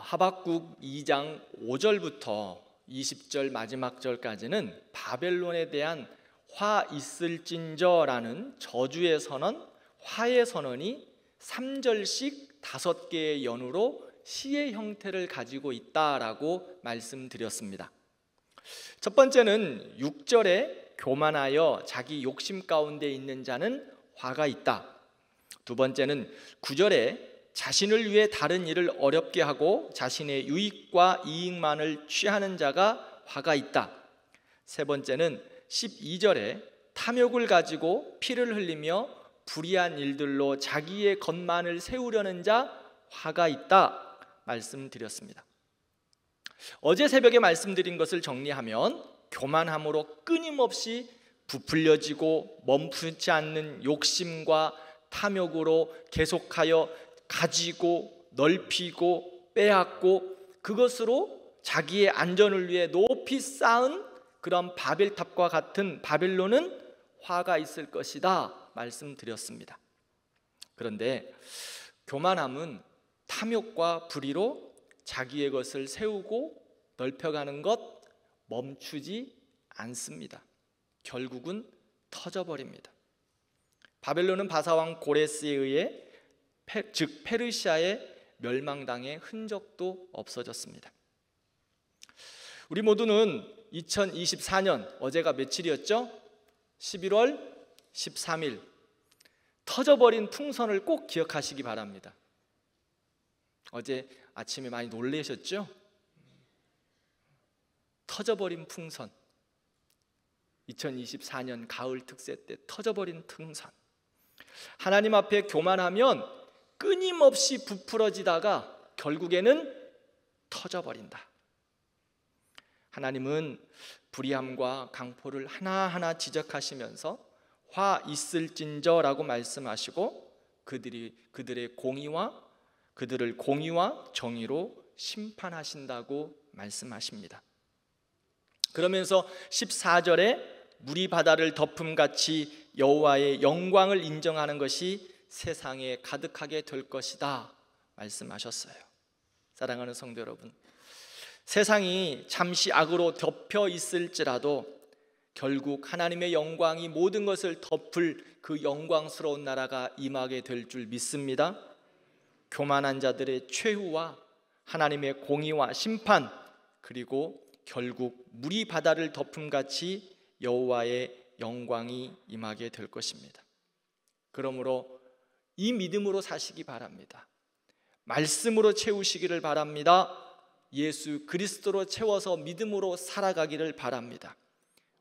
하박국 2장 5절부터 20절 마지막 절까지는 바벨론에 대한 화 있을진저라는 저주의 선언, 화의 선언이 3절씩 5개의 연으로 시의 형태를 가지고 있다라고 말씀드렸습니다. 첫 번째는 6절에 교만하여 자기 욕심 가운데 있는 자는 화가 있다. 두 번째는 9절에 자신을 위해 다른 일을 어렵게 하고 자신의 유익과 이익만을 취하는 자가 화가 있다. 세 번째는 12절에 탐욕을 가지고 피를 흘리며 불의한 일들로 자기의 것만을 세우려는 자 화가 있다 말씀드렸습니다. 어제 새벽에 말씀드린 것을 정리하면 교만함으로 끊임없이 부풀려지고 멈추지 않는 욕심과 탐욕으로 계속하여 가지고 넓히고 빼앗고 그것으로 자기의 안전을 위해 높이 쌓은 그런 바벨탑과 같은 바벨론은 화가 있을 것이다 말씀드렸습니다. 그런데 교만함은 탐욕과 불의로 자기의 것을 세우고 넓혀가는 것 멈추지 않습니다. 결국은 터져버립니다. 바벨론은 바사왕 고레스에 의해 즉 페르시아의 멸망당의 흔적도 없어졌습니다. 우리 모두는 2024년 어제가 며칠이었죠? 11월 13일 터져버린 풍선을 꼭 기억하시기 바랍니다. 어제 아침에 많이 놀라셨죠? 터져버린 풍선, 2024년 가을 특세 때 터져버린 풍선. 하나님 앞에 교만하면 끊임없이 부풀어지다가 결국에는 터져버린다. 하나님은 불의함과 강포를 하나하나 지적하시면서 화 있을진저라고 말씀하시고 그들을 공의와 정의로 심판하신다고 말씀하십니다. 그러면서 14절에 물이 바다를 덮음같이 여호와의 영광을 인정하는 것이 세상에 가득하게 될 것이다 말씀하셨어요. 사랑하는 성도 여러분, 세상이 잠시 악으로 덮여 있을지라도 결국 하나님의 영광이 모든 것을 덮을 그 영광스러운 나라가 임하게 될 줄 믿습니다. 교만한 자들의 최후와 하나님의 공의와 심판, 그리고 결국 물이 바다를 덮음같이 여호와의 영광이 임하게 될 것입니다. 그러므로 이 믿음으로 사시기 바랍니다. 말씀으로 채우시기를 바랍니다. 예수 그리스도로 채워서 믿음으로 살아가기를 바랍니다.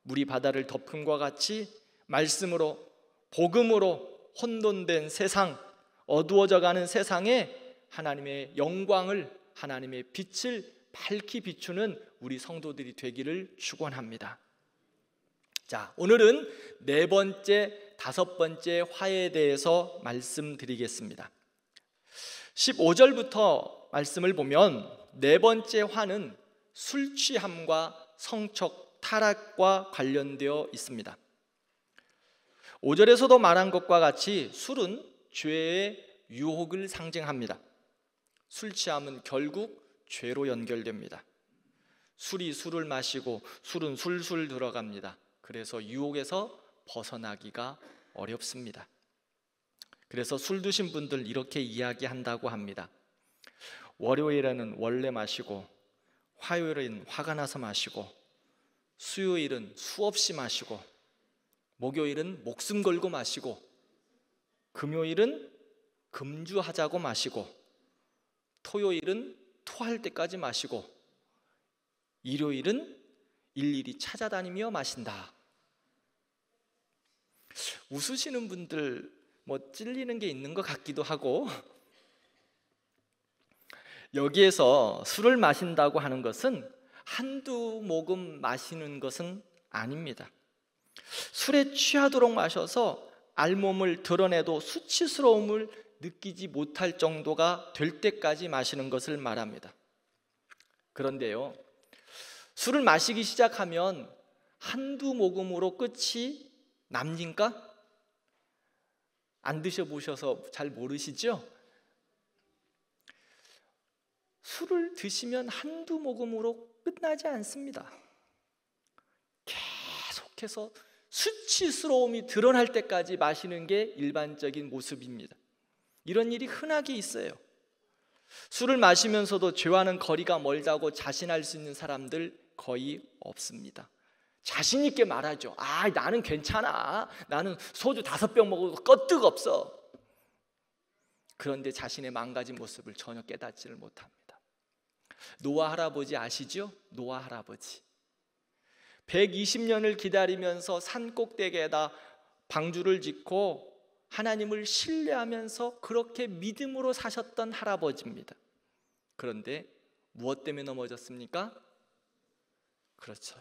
물이 바다를 덮음과 같이 말씀으로, 복음으로 혼돈된 세상, 어두워져가는 세상에 하나님의 영광을, 하나님의 빛을 밝히 비추는 우리 성도들이 되기를 축원합니다. 자, 오늘은 네 번째, 다섯 번째 화에 대해서 말씀드리겠습니다. 15절부터 말씀을 보면 네 번째 화는 술 취함과 성적 타락과 관련되어 있습니다. 5절에서도 말한 것과 같이 술은 죄의 유혹을 상징합니다. 술 취함은 결국 죄로 연결됩니다. 술이 술을 마시고 술은 술술 들어갑니다. 그래서 유혹에서 벗어나기가 어렵습니다. 그래서 술 드신 분들 이렇게 이야기한다고 합니다. 월요일에는 원래 마시고, 화요일은 화가 나서 마시고, 수요일은 수없이 마시고, 목요일은 목숨 걸고 마시고, 금요일은 금주하자고 마시고, 토요일은 토할 때까지 마시고, 일요일은 일일이 찾아다니며 마신다. 웃으시는 분들 찔리는 게 있는 것 같기도 하고, 여기에서 술을 마신다고 하는 것은 한두 모금 마시는 것은 아닙니다. 술에 취하도록 마셔서 알몸을 드러내도 수치스러움을 느끼지 못할 정도가 될 때까지 마시는 것을 말합니다. 그런데요, 술을 마시기 시작하면 한두 모금으로 끝이 납니까? 안 드셔보셔서 잘 모르시죠? 술을 드시면 한두 모금으로 끝나지 않습니다. 계속해서 수치스러움이 드러날 때까지 마시는 게 일반적인 모습입니다. 이런 일이 흔하게 있어요. 술을 마시면서도 죄와는 거리가 멀다고 자신할 수 있는 사람들 거의 없습니다. 자신 있게 말하죠. 나는 괜찮아. 나는 소주 5병 먹어도 끄떡 없어. 그런데 자신의 망가진 모습을 전혀 깨닫지를 못합니다. 노아 할아버지 아시죠? 노아 할아버지 120년을 기다리면서 산 꼭대기에다 방주를 짓고 하나님을 신뢰하면서 그렇게 믿음으로 사셨던 할아버지입니다. 그런데 무엇 때문에 넘어졌습니까? 그렇죠.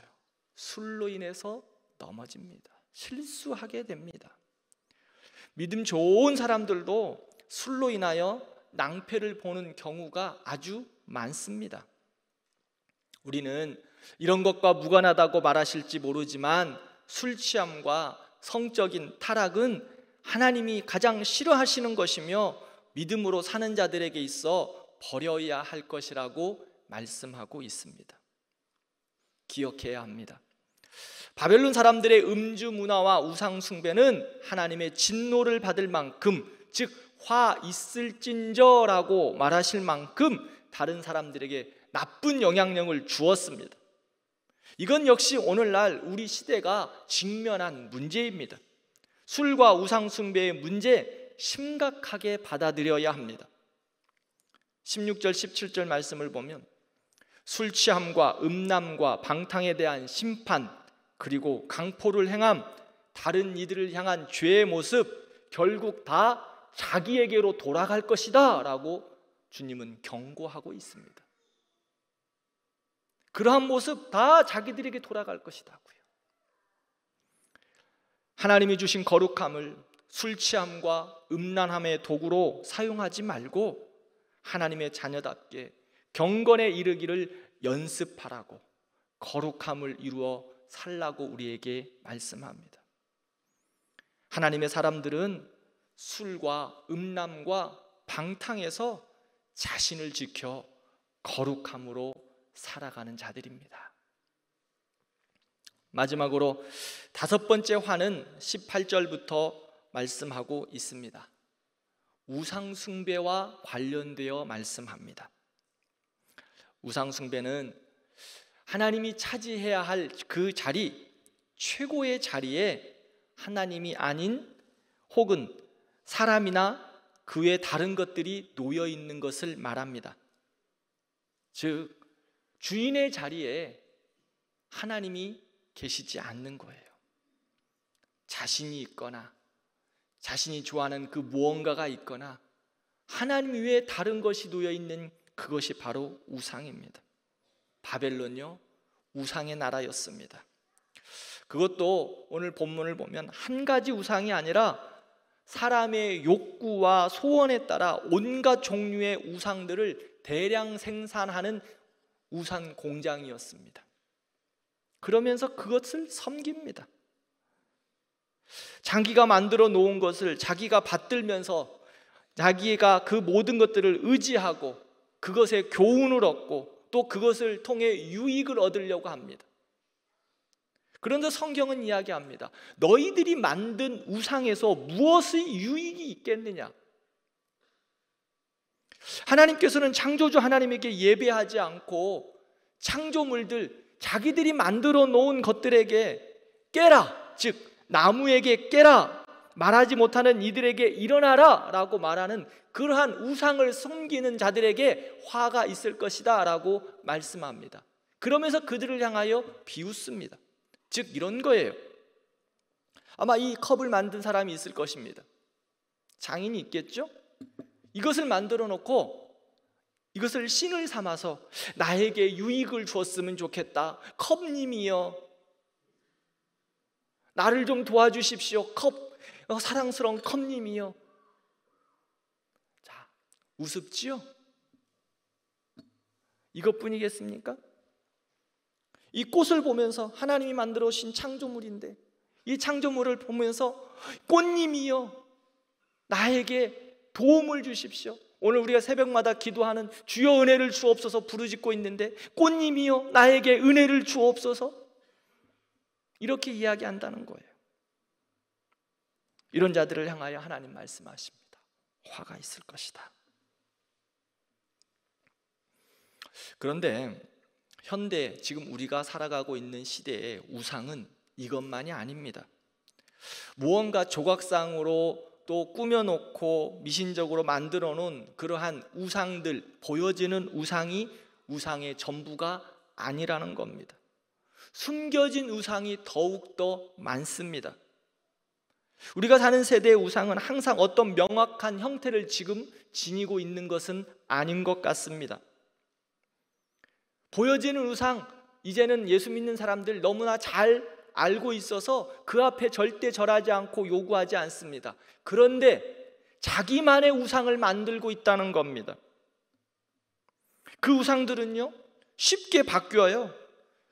술로 인해서 넘어집니다. 실수하게 됩니다. 믿음 좋은 사람들도 술로 인하여 낭패를 보는 경우가 아주 많습니다. 우리는 이런 것과 무관하다고 말하실지 모르지만 술 취함과 성적인 타락은 하나님이 가장 싫어하시는 것이며 믿음으로 사는 자들에게 있어 버려야 할 것이라고 말씀하고 있습니다. 기억해야 합니다. 바벨론 사람들의 음주 문화와 우상 숭배는 하나님의 진노를 받을 만큼, 즉 화 있을진저라고 말하실 만큼 다른 사람들에게 나쁜 영향력을 주었습니다. 이건 역시 오늘날 우리 시대가 직면한 문제입니다. 술과 우상 숭배의 문제 심각하게 받아들여야 합니다. 16절 17절 말씀을 보면 술 취함과 음란과 방탕에 대한 심판, 그리고 강포를 행함, 다른 이들을 향한 죄의 모습 결국 다 자기에게로 돌아갈 것이다 라고 주님은 경고하고 있습니다. 그러한 모습 다 자기들에게 돌아갈 것이다고요. 하나님이 주신 거룩함을 술 취함과 음란함의 도구로 사용하지 말고 하나님의 자녀답게 경건에 이르기를 연습하라고, 거룩함을 이루어 살라고 우리에게 말씀합니다. 하나님의 사람들은 술과 음란과 방탕에서 자신을 지켜 거룩함으로 살아가는 자들입니다. 마지막으로 5번째 화는 18절부터 말씀하고 있습니다. 우상 숭배와 관련되어 말씀합니다. 우상 숭배는 하나님이 차지해야 할 그 자리, 최고의 자리에 하나님이 아닌 혹은 사람이나 그 외 다른 것들이 놓여 있는 것을 말합니다. 즉 주인의 자리에 하나님이 계시지 않는 거예요. 자신이 있거나 자신이 좋아하는 그 무언가가 있거나 하나님 외에 다른 것이 놓여 있는 그것이 바로 우상입니다. 바벨론요, 우상의 나라였습니다. 그것도 오늘 본문을 보면 한 가지 우상이 아니라 사람의 욕구와 소원에 따라 온갖 종류의 우상들을 대량 생산하는 우상 공장이었습니다. 그러면서 그것을 섬깁니다. 자기가 만들어 놓은 것을 자기가 받들면서 자기가 그 모든 것들을 의지하고 그것에 교훈을 얻고 또 그것을 통해 유익을 얻으려고 합니다. 그런데 성경은 이야기합니다. 너희들이 만든 우상에서 무엇의 유익이 있겠느냐? 하나님께서는 창조주 하나님에게 예배하지 않고 창조물들, 자기들이 만들어 놓은 것들에게 깨라, 즉 나무에게 깨라, 말하지 못하는 이들에게 일어나라 라고 말하는 그러한 우상을 섬기는 자들에게 화가 있을 것이다 라고 말씀합니다. 그러면서 그들을 향하여 비웃습니다. 즉 이런 거예요. 아마 이 컵을 만든 사람이 있을 것입니다. 장인이 있겠죠? 이것을 만들어 놓고 이것을 신을 삼아서 나에게 유익을 주었으면 좋겠다. 컵님이여, 나를 좀 도와주십시오. 사랑스러운 컵님이여. 자, 우습지요? 이것뿐이겠습니까? 이 꽃을 보면서 하나님이 만들어 주신 창조물인데 이 창조물을 보면서 꽃님이여 나에게 도움을 주십시오. 오늘 우리가 새벽마다 기도하는 주여 은혜를 주옵소서 부르짖고 있는데 꽃님이여 나에게 은혜를 주옵소서 이렇게 이야기한다는 거예요. 이런 자들을 향하여 하나님 말씀하십니다. 화가 있을 것이다. 그런데 현대 지금 우리가 살아가고 있는 시대의 우상은 이것만이 아닙니다. 무언가 조각상으로 또 꾸며놓고 미신적으로 만들어 놓은 그러한 우상들, 보여지는 우상이 우상의 전부가 아니라는 겁니다. 숨겨진 우상이 더욱더 많습니다. 우리가 사는 세대의 우상은 항상 어떤 명확한 형태를 지금 지니고 있는 것은 아닌 것 같습니다. 보여지는 우상, 이제는 예수 믿는 사람들 너무나 잘 알고 있어서 그 앞에 절대 절하지 않고 요구하지 않습니다. 그런데 자기만의 우상을 만들고 있다는 겁니다. 그 우상들은요 쉽게 바뀌어요.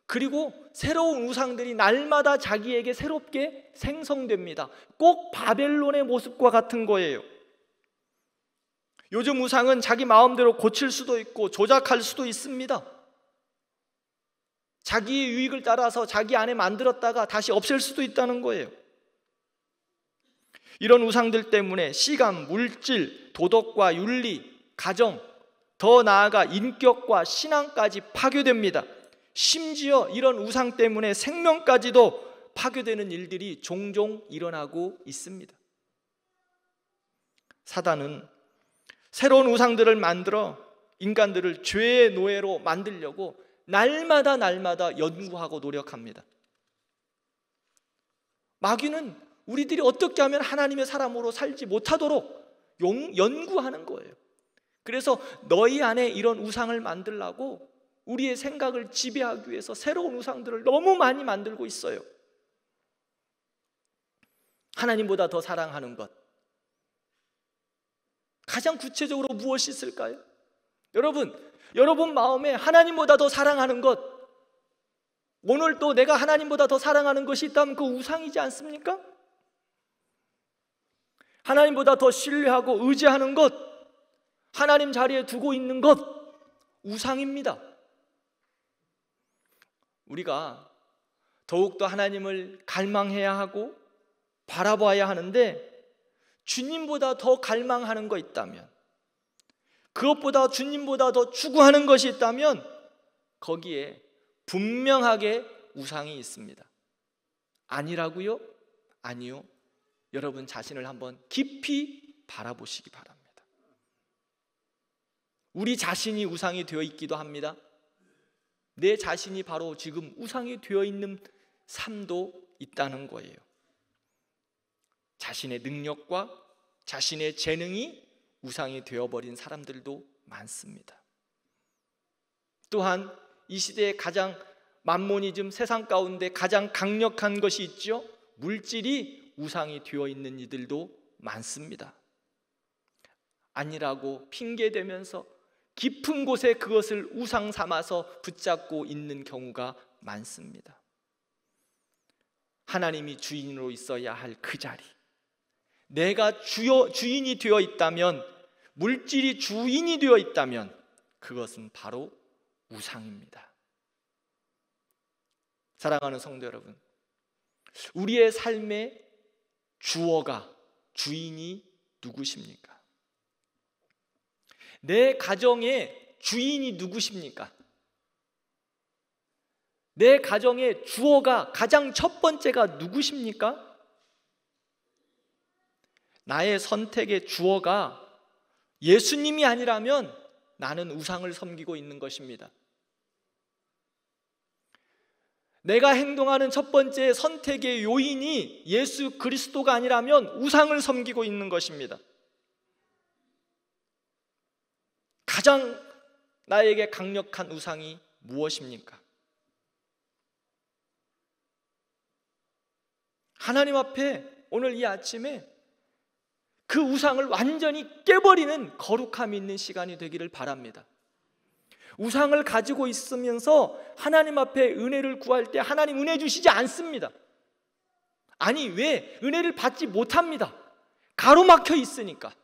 그리고 새로운 우상들이 날마다 자기에게 새롭게 생성됩니다. 꼭 바벨론의 모습과 같은 거예요. 요즘 우상은 자기 마음대로 고칠 수도 있고 조작할 수도 있습니다. 자기의 유익을 따라서 자기 안에 만들었다가 다시 없앨 수도 있다는 거예요. 이런 우상들 때문에 시간, 물질, 도덕과 윤리, 가정, 더 나아가 인격과 신앙까지 파괴됩니다. 심지어 이런 우상 때문에 생명까지도 파괴되는 일들이 종종 일어나고 있습니다. 사단은 새로운 우상들을 만들어 인간들을 죄의 노예로 만들려고 날마다 연구하고 노력합니다. 마귀는 우리들이 어떻게 하면 하나님의 사람으로 살지 못하도록 연구하는 거예요. 그래서 너희 안에 이런 우상을 만들라고 우리의 생각을 지배하기 위해서 새로운 우상들을 너무 많이 만들고 있어요. 하나님보다 더 사랑하는 것, 가장 구체적으로 무엇이 있을까요? 여러분 마음에 하나님보다 더 사랑하는 것, 오늘 또 내가 하나님보다 더 사랑하는 것이 있다면 그 우상이지 않습니까? 하나님보다 더 신뢰하고 의지하는 것, 하나님 자리에 두고 있는 것, 우상입니다. 우리가 더욱더 하나님을 갈망해야 하고 바라봐야 하는데, 주님보다 더 갈망하는 거 있다면, 그것보다 주님보다 더 추구하는 것이 있다면 거기에 분명하게 우상이 있습니다. 아니라고요? 아니요. 여러분 자신을 한번 깊이 바라보시기 바랍니다. 우리 자신이 우상이 되어 있기도 합니다. 내 자신이 바로 지금 우상이 되어 있는 삶도 있다는 거예요. 자신의 능력과 자신의 재능이 우상이 되어버린 사람들도 많습니다. 또한 이 시대의 가장 만모니즘, 세상 가운데 가장 강력한 것이 있죠. 물질이 우상이 되어 있는 이들도 많습니다. 아니라고 핑계대면서 깊은 곳에 그것을 우상 삼아서 붙잡고 있는 경우가 많습니다. 하나님이 주인으로 있어야 할 그 자리, 내가 주인이 되어 있다면, 물질이 주인이 되어 있다면 그것은 바로 우상입니다. 사랑하는 성도 여러분, 우리의 삶의 주어가, 주인이 누구십니까? 내 가정의 주인이 누구십니까? 내 가정의 주어가, 가장 첫 번째가 누구십니까? 나의 선택의 주어가 예수님이 아니라면 나는 우상을 섬기고 있는 것입니다. 내가 행동하는 첫 번째 선택의 요인이 예수 그리스도가 아니라면 우상을 섬기고 있는 것입니다. 가장 나에게 강력한 우상이 무엇입니까? 하나님 앞에 오늘 이 아침에 그 우상을 완전히 깨버리는 거룩함이 있는 시간이 되기를 바랍니다. 우상을 가지고 있으면서 하나님 앞에 은혜를 구할 때 하나님 은혜 주시지 않습니다. 아니, 왜? 은혜를 받지 못합니다. 가로막혀 있으니까.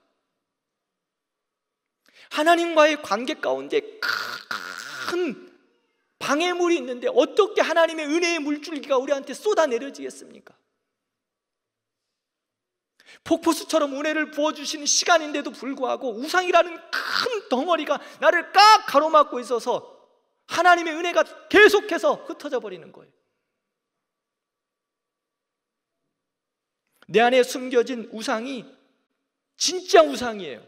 하나님과의 관계 가운데 큰 방해물이 있는데 어떻게 하나님의 은혜의 물줄기가 우리한테 쏟아내려지겠습니까? 폭포수처럼 은혜를 부어주시는 시간인데도 불구하고 우상이라는 큰 덩어리가 나를 꽉 가로막고 있어서 하나님의 은혜가 계속해서 흩어져 버리는 거예요. 내 안에 숨겨진 우상이 진짜 우상이에요.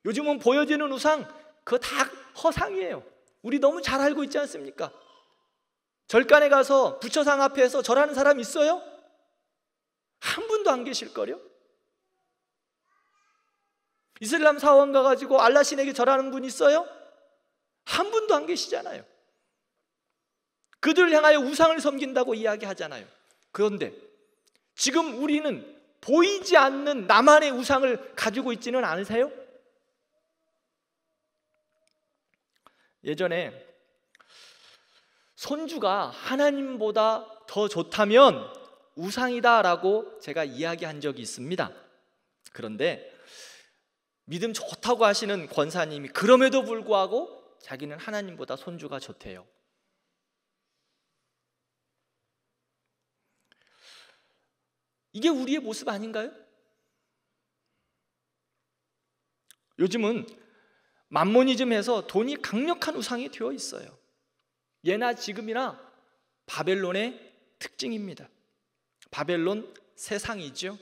요즘은 보여지는 우상, 그거 다 허상이에요. 우리 너무 잘 알고 있지 않습니까? 절간에 가서 부처상 앞에서 절하는 사람 있어요? 한 분도 안 계실걸요? 이슬람 사원 가가지고 알라 신에게 절하는 분 있어요? 한 분도 안 계시잖아요. 그들을 향하여 우상을 섬긴다고 이야기하잖아요. 그런데 지금 우리는 보이지 않는 나만의 우상을 가지고 있지는 않으세요? 예전에 손주가 하나님보다 더 좋다면 우상이다라고 제가 이야기한 적이 있습니다. 그런데 믿음 좋다고 하시는 권사님이 그럼에도 불구하고 자기는 하나님보다 손주가 좋대요. 이게 우리의 모습 아닌가요? 요즘은 만모니즘에서 돈이 강력한 우상이 되어 있어요. 예나 지금이나 바벨론의 특징입니다. 바벨론 세상이죠.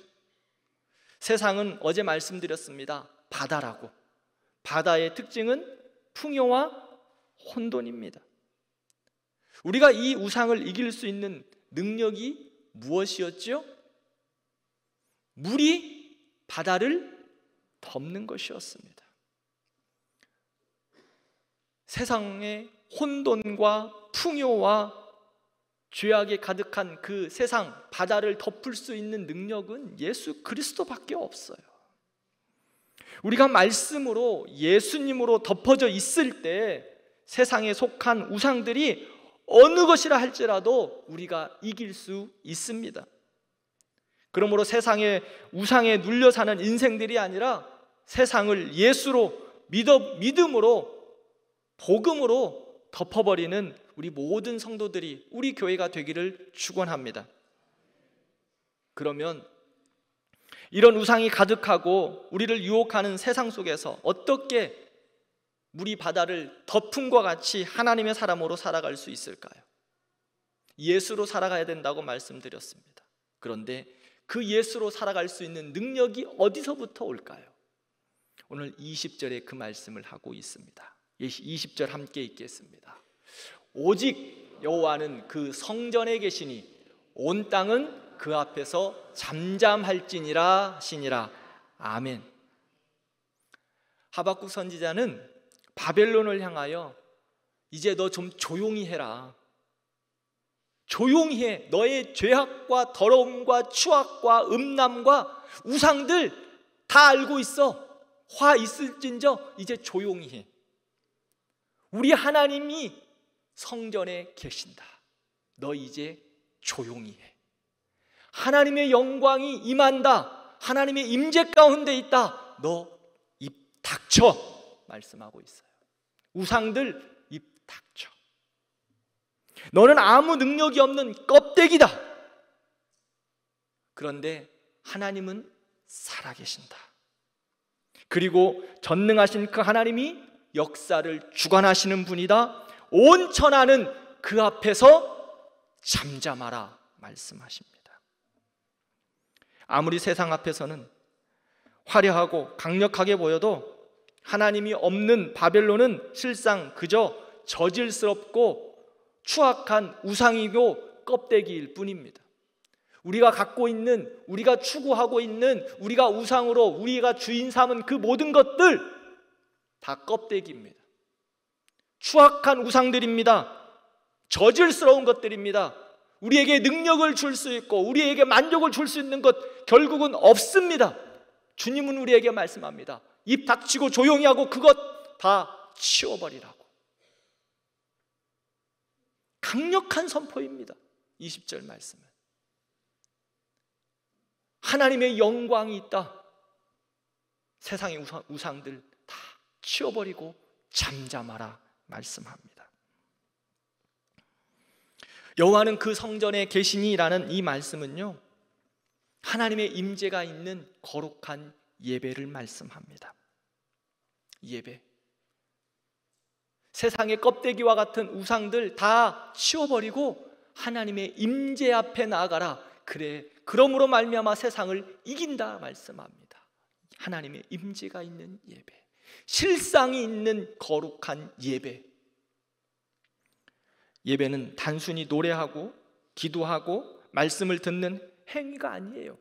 세상은 어제 말씀드렸습니다. 바다라고. 바다의 특징은 풍요와 혼돈입니다. 우리가 이 우상을 이길 수 있는 능력이 무엇이었죠? 물이 바다를 덮는 것이었습니다. 세상의 혼돈과 풍요와 죄악에 가득한 그 세상 바다를 덮을 수 있는 능력은 예수 그리스도밖에 없어요. 우리가 말씀으로 예수님으로 덮어져 있을 때 세상에 속한 우상들이 어느 것이라 할지라도 우리가 이길 수 있습니다. 그러므로 세상의 우상에 눌려 사는 인생들이 아니라 세상을 예수로 믿음으로 복음으로 덮어버리는 우리 모든 성도들이 우리 교회가 되기를 축원합니다. 그러면 이런 우상이 가득하고 우리를 유혹하는 세상 속에서 어떻게 물이 바다를 덮음과 같이 하나님의 사람으로 살아갈 수 있을까요? 예수로 살아가야 된다고 말씀드렸습니다. 그런데 그 예수로 살아갈 수 있는 능력이 어디서부터 올까요? 오늘 20절에 그 말씀을 하고 있습니다. 20절 함께 읽겠습니다. 오직 여호와는 그 성전에 계시니 온 땅은 그 앞에서 잠잠할지니라 하시니라. 아멘. 하박국 선지자는 바벨론을 향하여 이제 너 좀 조용히 해라. 조용히 해. 너의 죄악과 더러움과 추악과 음란과 우상들 다 알고 있어. 화 있을진저 이제 조용히 해. 우리 하나님이 성전에 계신다. 너 이제 조용히 해. 하나님의 영광이 임한다. 하나님의 임재 가운데 있다. 너 입 닥쳐. 말씀하고 있어요. 우상들 입 닥쳐. 너는 아무 능력이 없는 껍데기다. 그런데 하나님은 살아계신다. 그리고 전능하신 그 하나님이 역사를 주관하시는 분이다. 온 천하는 그 앞에서 잠잠하라 말씀하십니다. 아무리 세상 앞에서는 화려하고 강력하게 보여도 하나님이 없는 바벨론은 실상 그저 저질스럽고 추악한 우상이고 껍데기일 뿐입니다. 우리가 갖고 있는, 우리가 추구하고 있는, 우리가 우상으로 우리가 주인 삼은 그 모든 것들 다 껍데기입니다. 추악한 우상들입니다. 저질스러운 것들입니다. 우리에게 능력을 줄 수 있고 우리에게 만족을 줄 수 있는 것 결국은 없습니다. 주님은 우리에게 말씀합니다. 입 닥치고 조용히 하고 그것 다 치워버리라고. 강력한 선포입니다. 20절 말씀은 하나님의 영광이 있다. 세상의 우상들 다 치워버리고 잠잠하라 말씀합니다. 여호와는 그 성전에 계시니라는 이 말씀은요, 하나님의 임재가 있는 거룩한 예배를 말씀합니다. 예배. 세상의 껍데기와 같은 우상들 다 치워버리고 하나님의 임재 앞에 나아가라. 그래, 그러므로 말미암아 세상을 이긴다 말씀합니다. 하나님의 임재가 있는 예배, 실상이 있는 거룩한 예배. 예배는 단순히 노래하고 기도하고 말씀을 듣는 행위가 아니에요.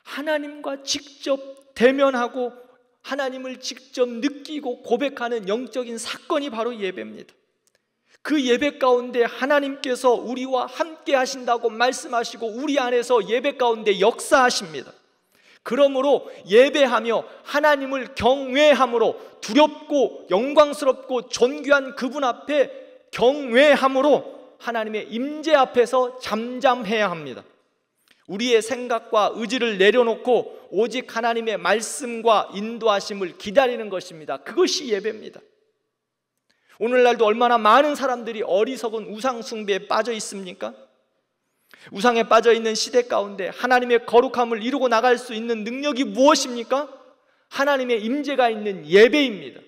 하나님과 직접 대면하고 하나님을 직접 느끼고 고백하는 영적인 사건이 바로 예배입니다. 그 예배 가운데 하나님께서 우리와 함께 하신다고 말씀하시고 우리 안에서 예배 가운데 역사하십니다. 그러므로 예배하며 하나님을 경외함으로, 두렵고 영광스럽고 존귀한 그분 앞에 경외함으로 하나님의 임재 앞에서 잠잠해야 합니다. 우리의 생각과 의지를 내려놓고 오직 하나님의 말씀과 인도하심을 기다리는 것입니다. 그것이 예배입니다. 오늘날도 얼마나 많은 사람들이 어리석은 우상 숭배에 빠져 있습니까? 우상에 빠져 있는 시대 가운데 하나님의 거룩함을 이루고 나갈 수 있는 능력이 무엇입니까? 하나님의 임재가 있는 예배입니다.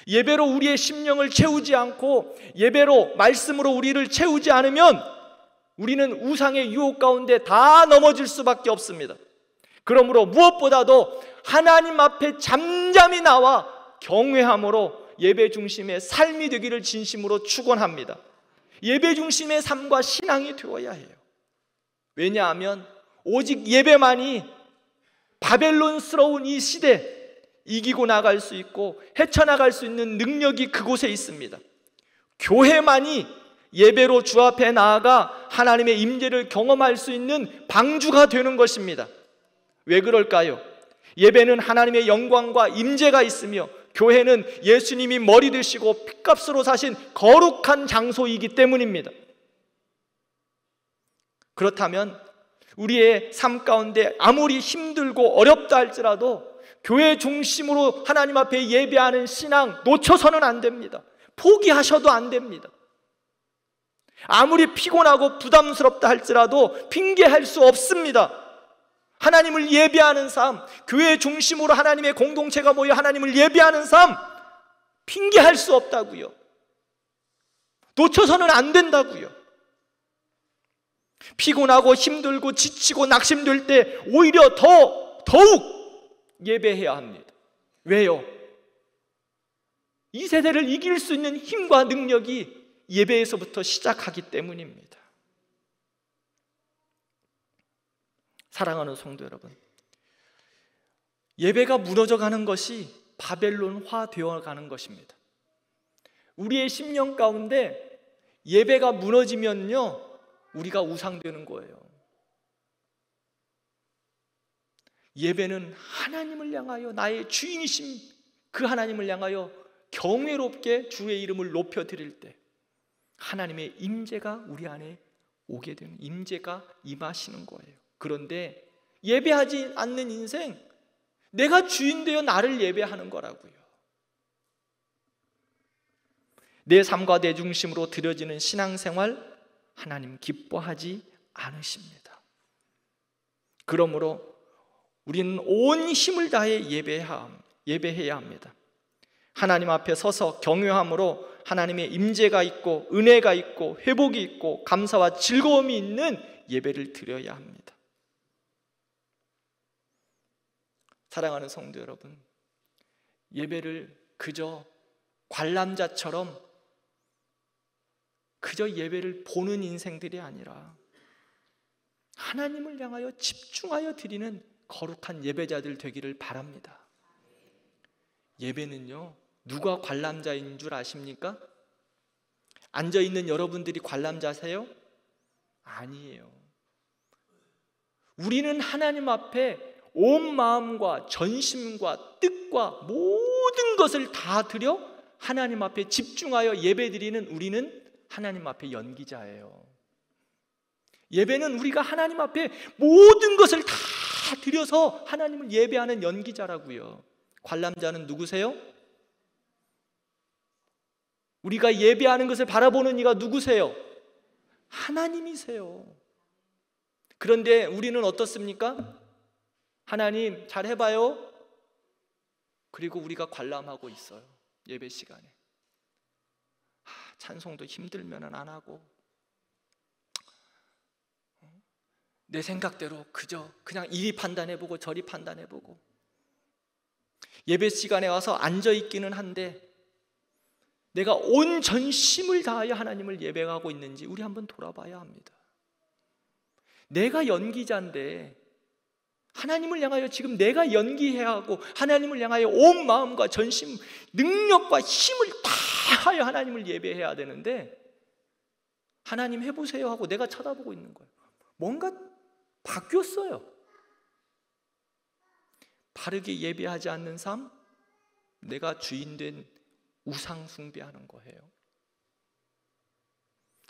예배로 우리의 심령을 채우지 않고 예배로 말씀으로 우리를 채우지 않으면 우리는 우상의 유혹 가운데 다 넘어질 수밖에 없습니다. 그러므로 무엇보다도 하나님 앞에 잠잠히 나와 경외함으로 예배 중심의 삶이 되기를 진심으로 축원합니다. 예배 중심의 삶과 신앙이 되어야 해요. 왜냐하면 오직 예배만이 바벨론스러운 이 시대 이기고 나갈 수 있고 헤쳐나갈 수 있는 능력이 그곳에 있습니다. 교회만이 예배로 주 앞에 나아가 하나님의 임재를 경험할 수 있는 방주가 되는 것입니다. 왜 그럴까요? 예배는 하나님의 영광과 임재가 있으며 교회는 예수님이 머리 되시고 핏값으로 사신 거룩한 장소이기 때문입니다. 그렇다면 우리의 삶 가운데 아무리 힘들고 어렵다 할지라도 교회 중심으로 하나님 앞에 예배하는 신앙 놓쳐서는 안 됩니다. 포기하셔도 안 됩니다. 아무리 피곤하고 부담스럽다 할지라도 핑계할 수 없습니다. 하나님을 예배하는 삶, 교회 중심으로 하나님의 공동체가 모여 하나님을 예배하는 삶, 핑계할 수 없다고요. 놓쳐서는 안 된다고요. 피곤하고 힘들고 지치고 낙심될 때 오히려 더욱 예배해야 합니다. 왜요? 이 세대를 이길 수 있는 힘과 능력이 예배에서부터 시작하기 때문입니다. 사랑하는 성도 여러분, 예배가 무너져가는 것이 바벨론화 되어가는 것입니다. 우리의 심령 가운데 예배가 무너지면요, 우리가 우상되는 거예요. 예배는 하나님을 향하여, 나의 주인이신 그 하나님을 향하여 경외롭게 주의 이름을 높여드릴 때 하나님의 임재가 우리 안에 오게 되는, 임재가 임하시는 거예요. 그런데 예배하지 않는 인생, 내가 주인 되어 나를 예배하는 거라고요. 내 삶과 내 중심으로 드려지는 신앙생활, 하나님 기뻐하지 않으십니다. 그러므로 우리는 온 힘을 다해 예배해야 합니다. 하나님 앞에 서서 경외함으로 하나님의 임재가 있고 은혜가 있고 회복이 있고 감사와 즐거움이 있는 예배를 드려야 합니다. 사랑하는 성도 여러분, 예배를 그저 관람자처럼 그저 예배를 보는 인생들이 아니라 하나님을 향하여 집중하여 드리는 거룩한 예배자들 되기를 바랍니다. 예배는요, 누가 관람자인 줄 아십니까? 앉아있는 여러분들이 관람자세요? 아니에요. 우리는 하나님 앞에 온 마음과 전심과 뜻과 모든 것을 다 드려 하나님 앞에 집중하여 예배드리는 우리는 하나님 앞에 연기자예요. 예배는 우리가 하나님 앞에 모든 것을 다 드려서 하나님을 예배하는 연기자라고요. 관람자는 누구세요? 우리가 예배하는 것을 바라보는 이가 누구세요? 하나님이세요. 그런데 우리는 어떻습니까? 하나님 잘 해봐요. 그리고 우리가 관람하고 있어요. 예배 시간에 찬송도 힘들면 안 하고 내 생각대로 그냥 이리 판단해보고 저리 판단해보고 예배 시간에 와서 앉아있기는 한데 내가 온 전심을 다하여 하나님을 예배하고 있는지 우리 한번 돌아봐야 합니다. 내가 연기자인데 하나님을 향하여 지금 내가 연기해야 하고 하나님을 향하여 온 마음과 전심, 능력과 힘을 다하여 하나님을 예배해야 되는데 하나님 해보세요 하고 내가 쳐다보고 있는 거예요. 뭔가 바뀌었어요. 바르게 예배하지 않는 삶, 내가 주인된 우상 숭배하는 거예요.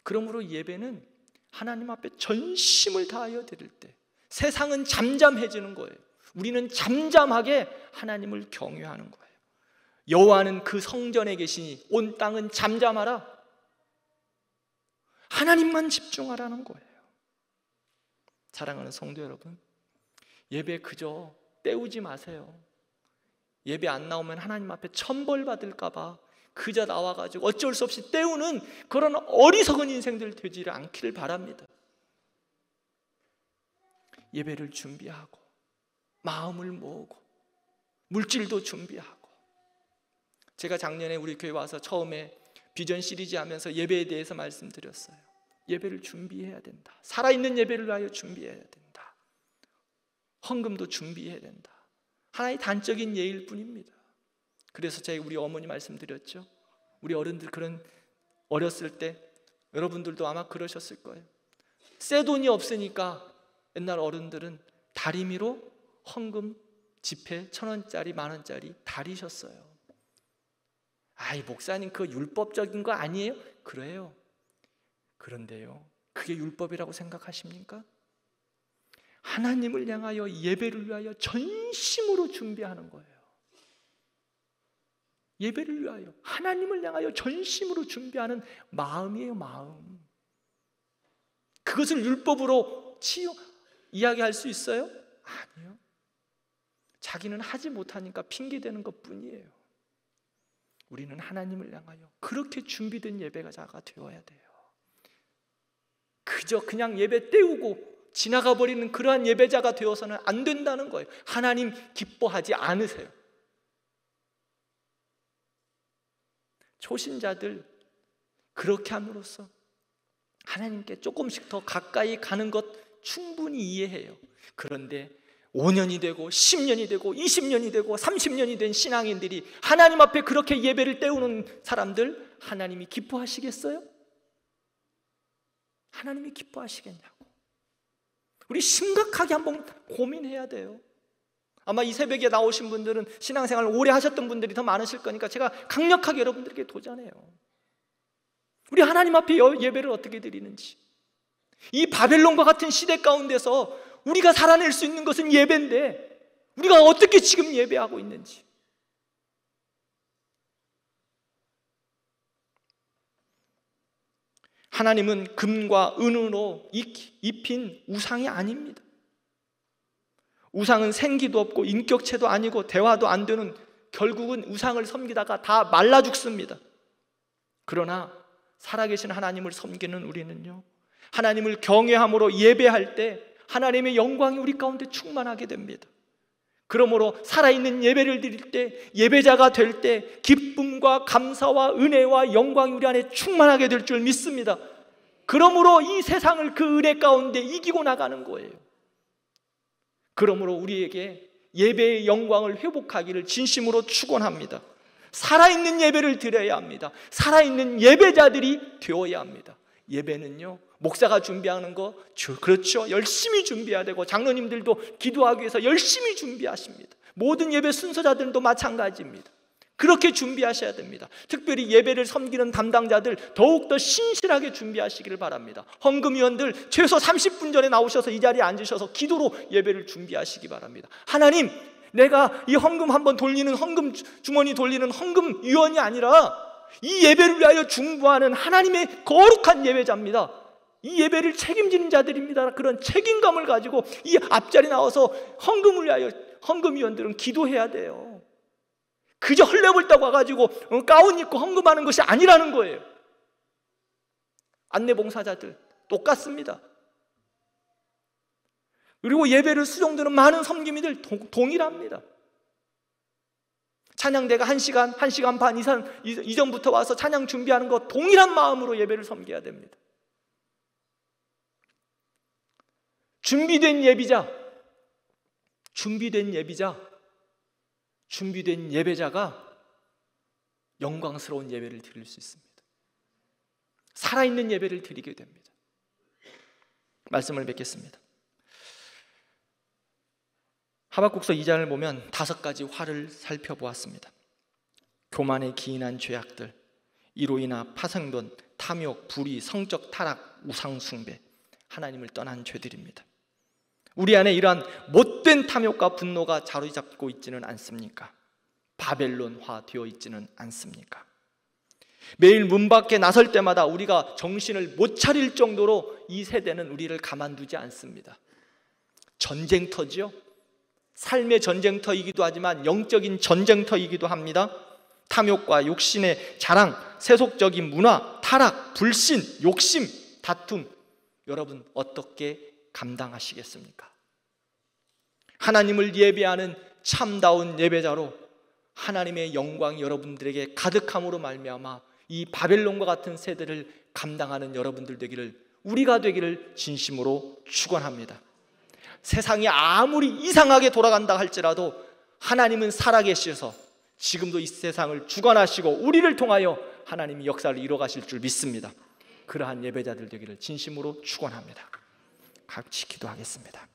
그러므로 예배는 하나님 앞에 전심을 다하여 드릴 때 세상은 잠잠해지는 거예요. 우리는 잠잠하게 하나님을 경외하는 거예요. 여호와는 그 성전에 계시니 온 땅은 잠잠하라. 하나님만 집중하라는 거예요. 사랑하는 성도 여러분, 예배 그저 때우지 마세요. 예배 안 나오면 하나님 앞에 천벌 받을까 봐 그저 나와가지고 어쩔 수 없이 때우는 그런 어리석은 인생들 되지 않기를 바랍니다. 예배를 준비하고 마음을 모으고 물질도 준비하고, 제가 작년에 우리 교회 와서 처음에 비전 시리즈 하면서 예배에 대해서 말씀드렸어요. 예배를 준비해야 된다. 살아있는 예배를 위하여 준비해야 된다. 헌금도 준비해야 된다. 하나의 단적인 예일 뿐입니다. 그래서 제가 우리 어머니 말씀드렸죠. 우리 어른들 그런 어렸을 때 여러분들도 아마 그러셨을 거예요. 새 돈이 없으니까 옛날 어른들은 다리미로 헌금 지폐 1,000원짜리 10,000원짜리 다리셨어요. 아이 목사님 그거 율법적인 거 아니에요? 그래요. 그런데요, 그게 율법이라고 생각하십니까? 하나님을 향하여 예배를 위하여 전심으로 준비하는 거예요. 예배를 위하여 하나님을 향하여 전심으로 준비하는 마음이에요. 마음. 그것을 율법으로 이야기할 수 있어요? 아니요. 자기는 하지 못하니까 핑계대는 것뿐이에요. 우리는 하나님을 향하여 그렇게 준비된 예배자가 되어야 돼요. 그저 그냥 예배 때우고 지나가 버리는 그러한 예배자가 되어서는 안 된다는 거예요. 하나님 기뻐하지 않으세요. 초신자들 그렇게 함으로써 하나님께 조금씩 더 가까이 가는 것 충분히 이해해요. 그런데 5년이 되고 10년이 되고 20년이 되고 30년이 된 신앙인들이 하나님 앞에 그렇게 예배를 때우는 사람들, 하나님이 기뻐하시겠어요? 하나님이 기뻐하시겠냐고. 우리 심각하게 한번 고민해야 돼요. 아마 이 새벽에 나오신 분들은 신앙생활을 오래 하셨던 분들이 더 많으실 거니까 제가 강력하게 여러분들에게 도전해요. 우리 하나님 앞에 예배를 어떻게 드리는지. 이 바벨론과 같은 시대 가운데서 우리가 살아낼 수 있는 것은 예배인데 우리가 어떻게 지금 예배하고 있는지. 하나님은 금과 은으로 입힌 우상이 아닙니다. 우상은 생기도 없고 인격체도 아니고 대화도 안 되는, 결국은 우상을 섬기다가 다 말라 죽습니다. 그러나 살아계신 하나님을 섬기는 우리는요, 하나님을 경외함으로 예배할 때 하나님의 영광이 우리 가운데 충만하게 됩니다. 그러므로 살아있는 예배를 드릴 때, 예배자가 될 때 기쁨과 감사와 은혜와 영광이 우리 안에 충만하게 될 줄 믿습니다. 그러므로 이 세상을 그 은혜 가운데 이기고 나가는 거예요. 그러므로 우리에게 예배의 영광을 회복하기를 진심으로 축원합니다. 살아있는 예배를 드려야 합니다. 살아있는 예배자들이 되어야 합니다. 예배는요, 목사가 준비하는 거 그렇죠, 열심히 준비해야 되고 장로님들도 기도하기 위해서 열심히 준비하십니다. 모든 예배 순서자들도 마찬가지입니다. 그렇게 준비하셔야 됩니다. 특별히 예배를 섬기는 담당자들 더욱더 신실하게 준비하시기를 바랍니다. 헌금위원들 최소 30분 전에 나오셔서 이 자리에 앉으셔서 기도로 예배를 준비하시기 바랍니다. 하나님, 내가 이 헌금 한번 돌리는 헌금 주머니 돌리는 헌금위원이 아니라 이 예배를 위하여 중보하는 하나님의 거룩한 예배자입니다. 이 예배를 책임지는 자들입니다. 그런 책임감을 가지고 이 앞자리 나와서 헌금을 위하여 헌금위원들은 기도해야 돼요. 그저 헐레벌떡 와가지고 가운 입고 헌금하는 것이 아니라는 거예요. 안내봉사자들 똑같습니다. 그리고 예배를 수종드는 많은 섬김이들 동일합니다. 찬양대가 1시간, 1시간 반 이전부터 와서 찬양 준비하는 것 동일한 마음으로 예배를 섬겨야 됩니다. 준비된 예배자가 영광스러운 예배를 드릴 수 있습니다. 살아있는 예배를 드리게 됩니다. 말씀을 뵙겠습니다. 하박국서 2장을 보면 5가지 화를 살펴보았습니다. 교만에 기인한 죄악들, 이로 인한 파생돈, 탐욕, 불의, 성적 타락, 우상 숭배, 하나님을 떠난 죄들입니다. 우리 안에 이러한 못된 탐욕과 분노가 자리잡고 있지는 않습니까? 바벨론화 되어 있지는 않습니까? 매일 문 밖에 나설 때마다 우리가 정신을 못 차릴 정도로 이 세대는 우리를 가만두지 않습니다. 전쟁터지요. 삶의 전쟁터이기도 하지만 영적인 전쟁터이기도 합니다. 탐욕과 욕심의 자랑, 세속적인 문화, 타락, 불신, 욕심, 다툼, 여러분 어떻게 감당하시겠습니까? 하나님을 예배하는 참다운 예배자로 하나님의 영광이 여러분들에게 가득함으로 말미암아 이 바벨론과 같은 세대를 감당하는 여러분들 되기를, 우리가 되기를 진심으로 축원합니다. 세상이 아무리 이상하게 돌아간다 할지라도 하나님은 살아계셔서 지금도 이 세상을 주관하시고 우리를 통하여 하나님이 역사를 이뤄가실 줄 믿습니다. 그러한 예배자들 되기를 진심으로 축원합니다. 같이 기도하겠습니다.